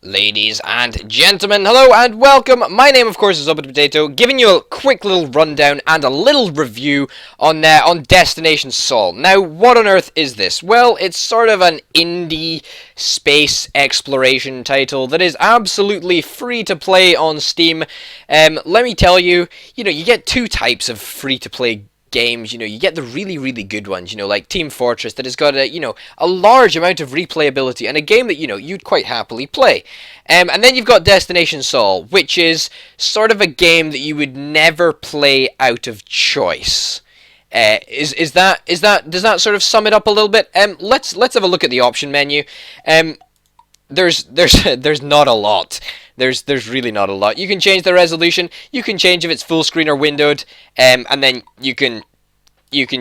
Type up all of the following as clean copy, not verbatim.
Ladies and gentlemen, hello and welcome. My name, of course, is Up Potato, giving you a quick little rundown and a little review on Destination Sol. Now, what on earth is this? Well, it's sort of an indie space exploration title that is absolutely free to play on Steam. Let me tell you, you get two types of free to play games. You get the really good ones, like Team Fortress, that has got a large amount of replayability and a game that you'd quite happily play. And then you've got Destination Sol, which is sort of a game that you would never play out of choice. Does that sort of sum it up a little bit? Let's have a look at the option menu. There's not a lot. There's really not a lot. You can change the resolution. You can change if it's full screen or windowed, and then you can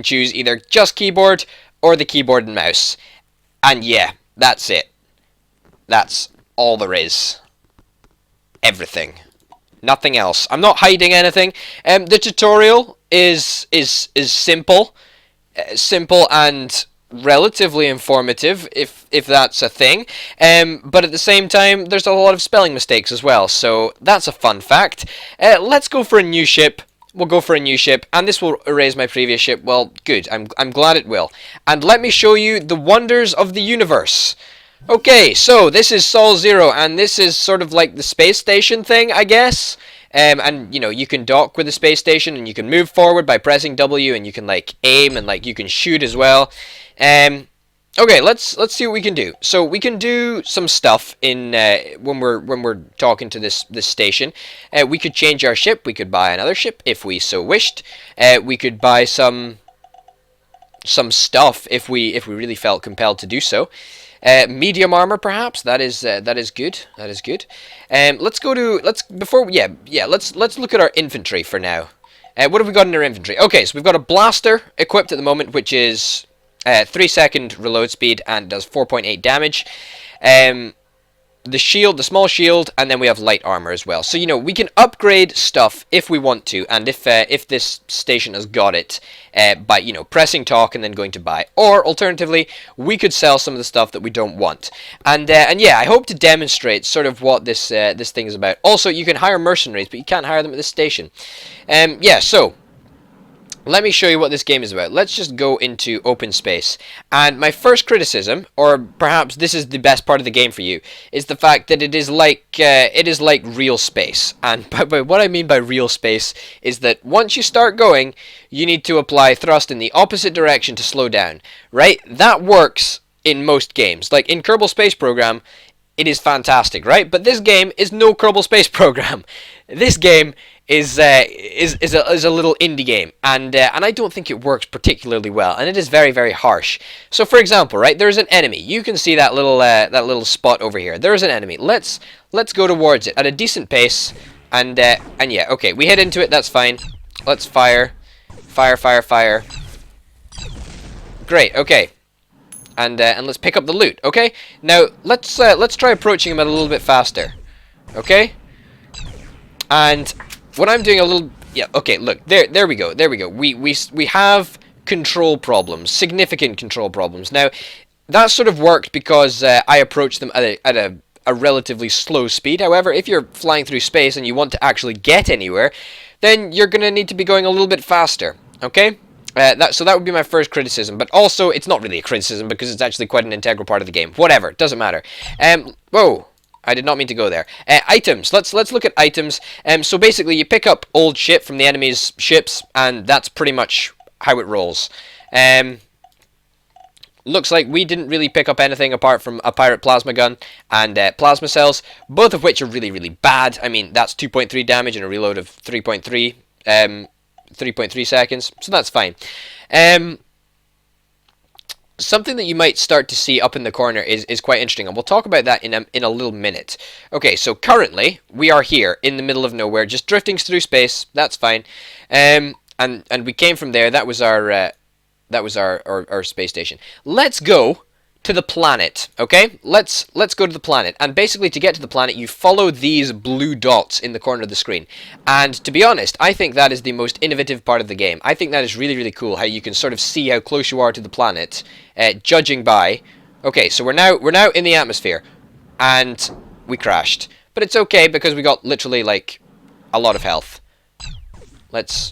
choose either just keyboard or the keyboard and mouse. And yeah, that's it. That's all there is. Everything. Nothing else. I'm not hiding anything. The tutorial is simple, simple and relatively informative, if that's a thing, but at the same time there's a lot of spelling mistakes as well, so that's a fun fact. Let's go for a new ship. We'll go for a new ship, and this will erase my previous ship. Well, good, I'm glad it will. And let me show you the wonders of the universe. Okay, so this is Sol Zero, and this is sort of like the space station thing, I guess. And you can dock with the space station, and you can move forward by pressing W, and you can aim, and you can shoot as well. Okay, let's see what we can do. So we can do some stuff in when we're talking to this station. We could change our ship. We could buy another ship if we so wished. We could buy some stuff if we really felt compelled to do so. Medium armor, perhaps. That is good. That is good. Let's look at our infantry for now. What have we got in our infantry? Okay, so we've got a blaster equipped at the moment, which is 3-second reload speed and does 4.8 damage. The shield, the small shield, and then we have light armor as well. So we can upgrade stuff if we want to, and if this station has got it, by pressing talk and then going to buy. Or alternatively, we could sell some of the stuff that we don't want. And yeah, I hope to demonstrate sort of what this thing is about. Also, you can hire mercenaries, but you can't hire them at this station. Yeah, so let me show you what this game is about. Let's just go into open space. And my first criticism, or perhaps this is the best part of the game for you, is the fact that it is like real space. And by what I mean by real space is that once you start going, you need to apply thrust in the opposite direction to slow down. Right? That works in most games. Like in Kerbal Space Program, it is fantastic, right? But this game is no Kerbal Space Program. This game is a little indie game, and I don't think it works particularly well, and it is very harsh. So, for example, right, there's an enemy. You can see that little spot over here. There's an enemy. Let's go towards it at a decent pace, and yeah, okay, we hit into it. That's fine. Let's fire. Great. Okay. And let's pick up the loot. Okay. Now let's try approaching him a little bit faster. Okay. And when I'm doing a little, yeah, okay, look, there we go. We have control problems, significant control problems. Now, that sort of worked because I approached them at a relatively slow speed. However, if you're flying through space and you want to actually get anywhere, then you're going to need to be going a little bit faster, okay? So that would be my first criticism, but also, it's not really a criticism because it's actually quite an integral part of the game. Whatever, doesn't matter. Whoa. I did not mean to go there. Items. Let's look at items. So basically, you pick up old shit from the enemy's ships, and that's pretty much how it rolls. Looks like we didn't really pick up anything apart from a pirate plasma gun and plasma cells, both of which are really bad. I mean, that's 2.3 damage and a reload of 3.3 seconds, so that's fine. Something that you might start to see up in the corner is quite interesting, and we'll talk about that in a little minute. Okay, so currently we are here in the middle of nowhere, just drifting through space. That's fine, and we came from there. That was our space station. Let's go to the planet. Okay, let's go to the planet, and basically to get to the planet, you follow these blue dots in the corner of the screen. And to be honest, I think that is the most innovative part of the game. I think that is really cool, how you can sort of see how close you are to the planet, judging by. Okay, so we're now in the atmosphere, and we crashed. But it's okay because we got literally, like, a lot of health. Let's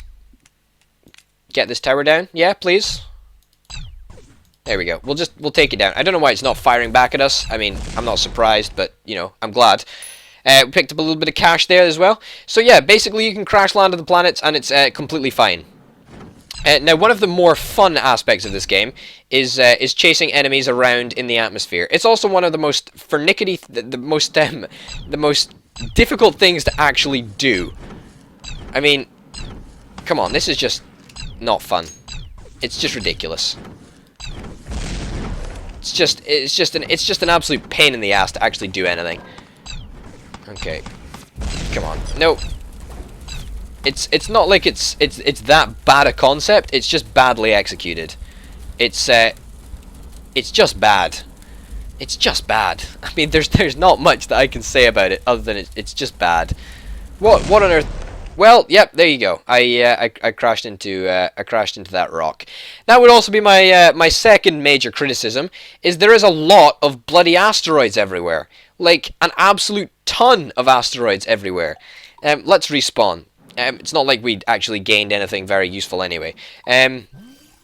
get this tower down. Yeah, please. There we go. We'll take it down. I don't know why it's not firing back at us. I mean, I'm not surprised, but, you know, I'm glad. We picked up a little bit of cash there as well. So yeah, basically you can crash land on the planets and it's completely fine. Now, one of the more fun aspects of this game is chasing enemies around in the atmosphere. It's also one of the most finicky, the most difficult things to actually do. I mean, come on, this is just not fun. It's just ridiculous. It's just an absolute pain in the ass to actually do anything. Okay, come on, no. It's not like it's that bad a concept. It's just badly executed. It's just bad. It's just bad. I mean, there's not much that I can say about it other than it's just bad. What on earth? Well, yep, there you go. I crashed into that rock. That would also be my my second major criticism, is there is a lot of bloody asteroids everywhere. Like an absolute ton of asteroids everywhere. Let's respawn. It's not like we actually gained anything very useful anyway.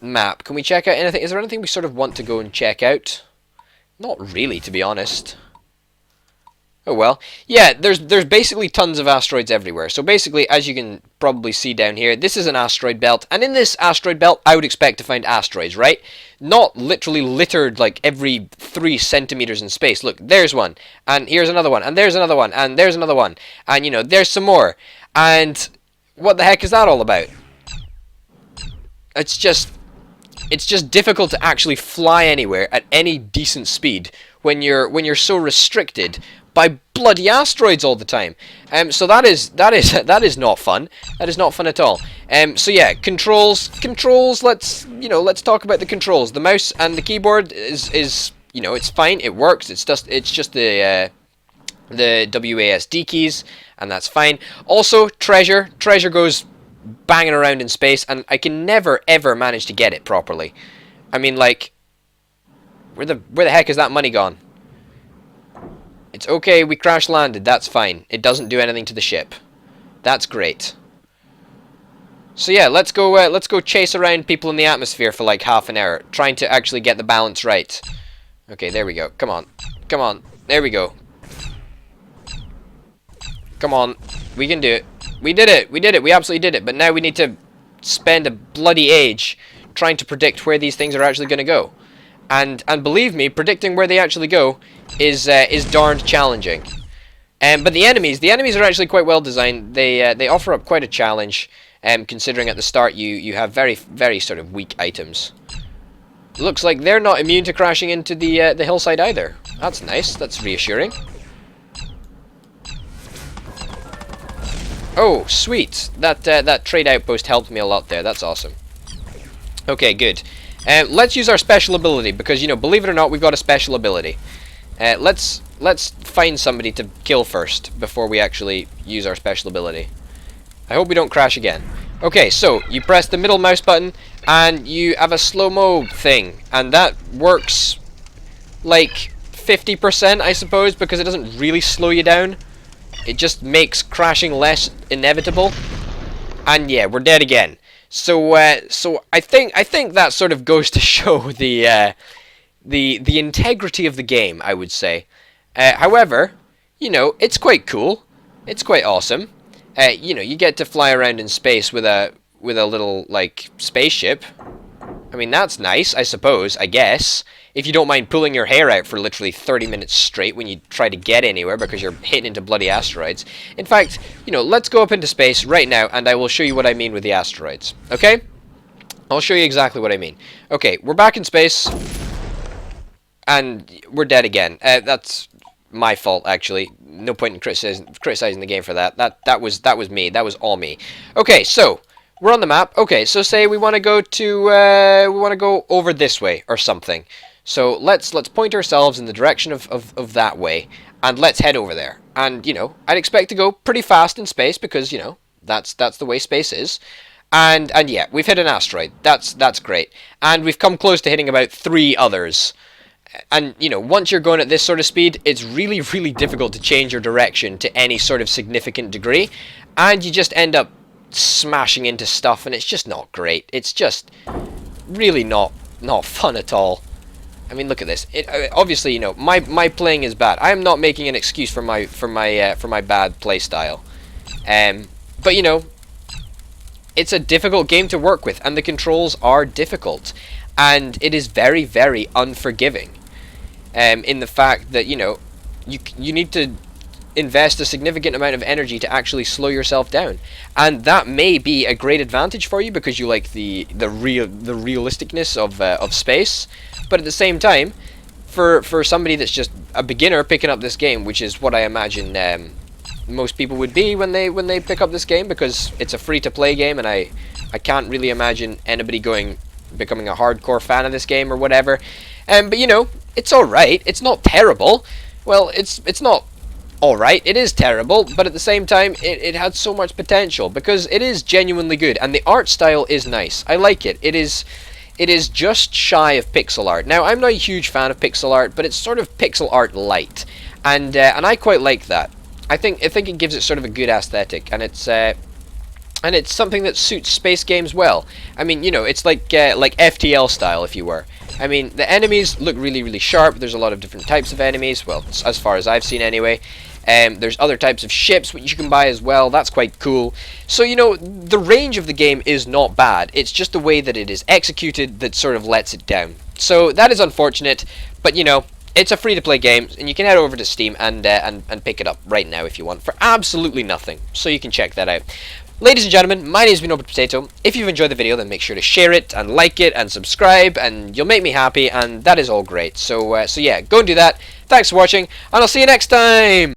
Map. Can we check out anything? Is there anything we sort of want to go and check out? Not really, to be honest. Oh well. Yeah, there's basically tons of asteroids everywhere. So basically, as you can probably see down here, this is an asteroid belt. And in this asteroid belt, I would expect to find asteroids, right? Not literally littered like every 3 centimeters in space. Look, there's one. And here's another one. And there's another one. And there's another one. And, you know, there's some more. And what the heck is that all about? It's just difficult to actually fly anywhere at any decent speed when you're so restricted by bloody asteroids all the time. So that is not fun. That is not fun at all. So yeah, controls. Let's talk about the controls. The mouse and the keyboard is you know, it's fine. It works. It's just the WASD keys, and that's fine. Also, treasure goes banging around in space, and I can never ever manage to get it properly. I mean, like, where the heck is that money gone? It's okay, we crash landed, that's fine. It doesn't do anything to the ship. That's great. So yeah, let's go chase around people in the atmosphere for like half an hour, trying to actually get the balance right. Okay, there we go. Come on. Come on. There we go. Come on. We can do it. We did it. We did it. We absolutely did it. But now we need to spend a bloody age trying to predict where these things are actually going to go. And believe me, predicting where they actually go is darned challenging. But the enemies are actually quite well designed. They offer up quite a challenge, considering at the start you have very, very sort of weak items. Looks like they're not immune to crashing into the hillside either. That's nice. That's reassuring. Oh, sweet. That trade outpost helped me a lot there. That's awesome. Okay, good. Let's use our special ability, because, you know, believe it or not, we've got a special ability. Let's find somebody to kill first before we actually use our special ability. I hope we don't crash again. Okay, so you press the middle mouse button and you have a slow-mo thing, and that works like 50%, I suppose, because it doesn't really slow you down. It just makes crashing less inevitable. And yeah, we're dead again. So I think that sort of goes to show the integrity of the game, I would say. However, you know, it's quite cool. It's quite awesome. You know, you get to fly around in space with a little like spaceship. I mean, that's nice, I suppose, I guess. If you don't mind pulling your hair out for literally 30 minutes straight when you try to get anywhere because you're hitting into bloody asteroids. In fact, you know, let's go up into space right now and I will show you what I mean with the asteroids. Okay? I'll show you exactly what I mean. Okay, we're back in space. And we're dead again. That's my fault, actually. No point in criticizing the game for that. That was me. That was all me. Okay, so we're on the map. Okay, so say we want to go to over this way or something. So let's point ourselves in the direction of that way, and let's head over there. And you know, I'd expect to go pretty fast in space because, you know, that's the way space is. And yeah, we've hit an asteroid. That's great. And we've come close to hitting about 3 others. And, you know, once you're going at this sort of speed, it's really, really difficult to change your direction to any sort of significant degree, and you just end up smashing into stuff, and it's just not great. It's just really not fun at all. I mean, look at this. Obviously, you know, my playing is bad. I am not making an excuse for my bad play style. But you know, it's a difficult game to work with, and the controls are difficult, and it is very, very unforgiving. In the fact that, you know, you need to invest a significant amount of energy to actually slow yourself down, and that may be a great advantage for you because you like the realisticness of space. But at the same time, for somebody that's just a beginner picking up this game, which is what I imagine most people would be when they pick up this game, because it's a free-to-play game, and I can't really imagine anybody becoming a hardcore fan of this game or whatever. But you know, it's alright. It's not terrible. Well, it's not alright. It is terrible, but at the same time, it had so much potential because it is genuinely good, and the art style is nice. I like it. It is just shy of pixel art. Now, I'm not a huge fan of pixel art, but it's sort of pixel art light, and I quite like that. I think it gives it sort of a good aesthetic, and it's something that suits space games well. I mean, you know, it's like FTL style, if you were. I mean, the enemies look really, really sharp. There's a lot of different types of enemies, well, as far as I've seen anyway. There's other types of ships which you can buy as well. That's quite cool. So, you know, the range of the game is not bad. It's just the way that it is executed that sort of lets it down. So that is unfortunate, but, you know, it's a free-to-play game, and you can head over to Steam and pick it up right now if you want for absolutely nothing. So you can check that out. Ladies and gentlemen, my name has been Open Potato. If you've enjoyed the video, then make sure to share it and like it and subscribe, and you'll make me happy, and that is all great. So yeah, go and do that. Thanks for watching, and I'll see you next time!